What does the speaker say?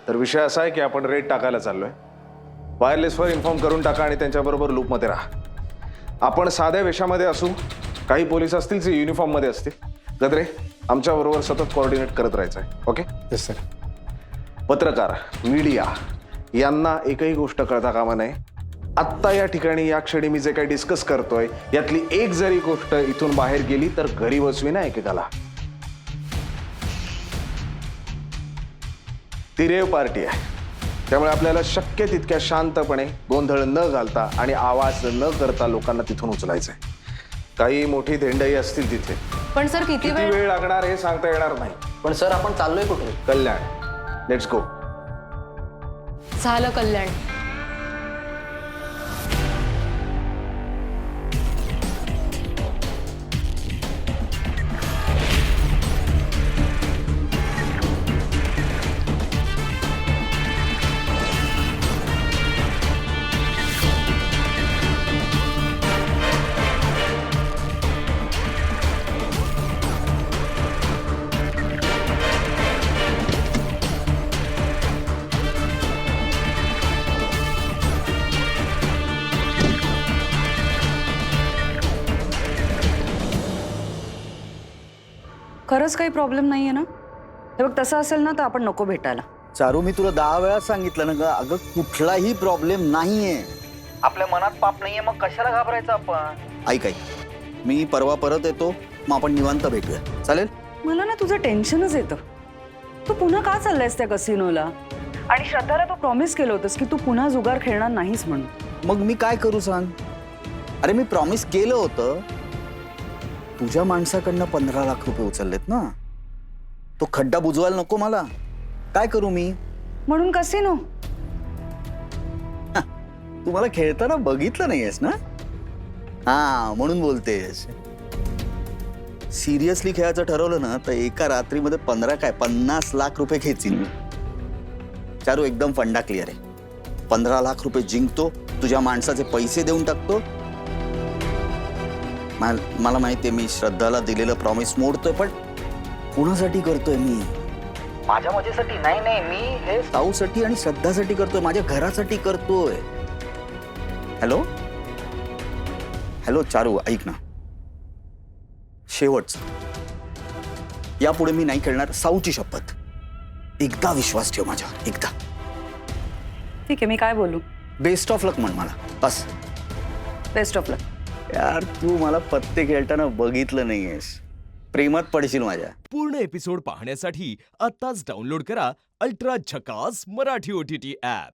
तर विषय असा आहे की आपण रेड टाकायला चाललोय. वायरलेसवर इन्फॉर्म करून टाका आणि त्यांच्याबरोबर लूपमध्ये राहा. आपण साध्या वेशामध्ये असू, काही पोलीस असतील जे युनिफॉर्ममध्ये असतील. गद्रे, आमच्याबरोबर सतत कोऑर्डिनेट करत राहायचं आहे. ओके? Yes sir. पत्रकार, मीडिया यांना एकही गोष्ट कळता कामा नये. आत्ता या ठिकाणी या क्षणी मी जे काही डिस्कस करतोय यातली एक जरी गोष्ट इथून बाहेर गेली तर घरी बसवी ना एकेकाला. ती रेव पार्टी आहे, त्यामुळे आपल्याला शक्य तितक्या शांतपणे, गोंधळ न घालता आणि आवाज न करता लोकांना तिथून उचलायचंय. काही मोठी धेंडही असतील तिथे. पण सर किती किती वेळ लागणार हे सांगता येणार नाही. पण सर आपण चाललोय कुठे? कल्याण, लेट्स गो. झालं कल्याण. खरंच काही प्रॉब्लेम नाहीये ना? हे बघ, तसं असेल ना तर आपण नको भेटायला. चारू, मी तुला 10 वेळा सांगितलं ना ग, अगं कुठलाही प्रॉब्लेम नाहीये. आपल्या मनात पाप नाहीये, मग कशाला घाबरायचं आपण? ऐक, मी परवा परत येतो, मग आपण निवांत भेटूया, चालेल? मला ना तुझं टेन्शनच येतं. तू पुन्हा का चाललायस त्या कसिनोला? आणि श्रद्धाला तू प्रॉमिस केलं होतंस की तू पुन्हा जुगार खेळणार नाहीस म्हणून. मग मी काय करू सांग? अरे मी प्रॉमिस केलं होतं. तुझ्या माणसाकडनं 15 लाख रुपये उचललेत ना, तो खड्डा बुजवायला नको मला. काय करू मी? म्हणून कसिनो? तू मला खेळताना बघितलं नाहीयेस ना? हा, म्हणून बोलतेस. सिरियसली खेळायचं ठरवलं ना तर एका रात्रीमध्ये 50 लाख रुपये खेचीन. चारू, एकदम फंडा क्लिअर आहे. 15 लाख रुपये जिंकतो, तुझ्या माणसाचे पैसे देऊन टाकतो. मला माहितीये मी श्रद्धाला दिलेलं प्रॉमिस मोडतोय, पण कुणासाठी करतोय मी? माझ्या मजेसाठी नाही. नाही, मी हे साऊसाठी आणि श्रद्धासाठी करतोय, माझ्या घरासाठी करतोय. हॅलो हॅलो चारू, ऐक ना, शेवटचं, यापुढे मी नाही खेळणार, साऊची शपथ. एकदा विश्वास ठेव माझ्यावर, एकदा. ठीक आहे, मी काय बोलू? बेस्ट ऑफ लक म्हण मला, बस. बेस्ट ऑफ लक. यार, तू मला पत्ते खेळताना बघितलं नाहीयेस. प्रेमात पडशील माझ्या. पूर्ण एपिसोड पाहण्यासाठी आत्ताच डाउनलोड करा अल्ट्रा झकास मराठी OTT ॲप.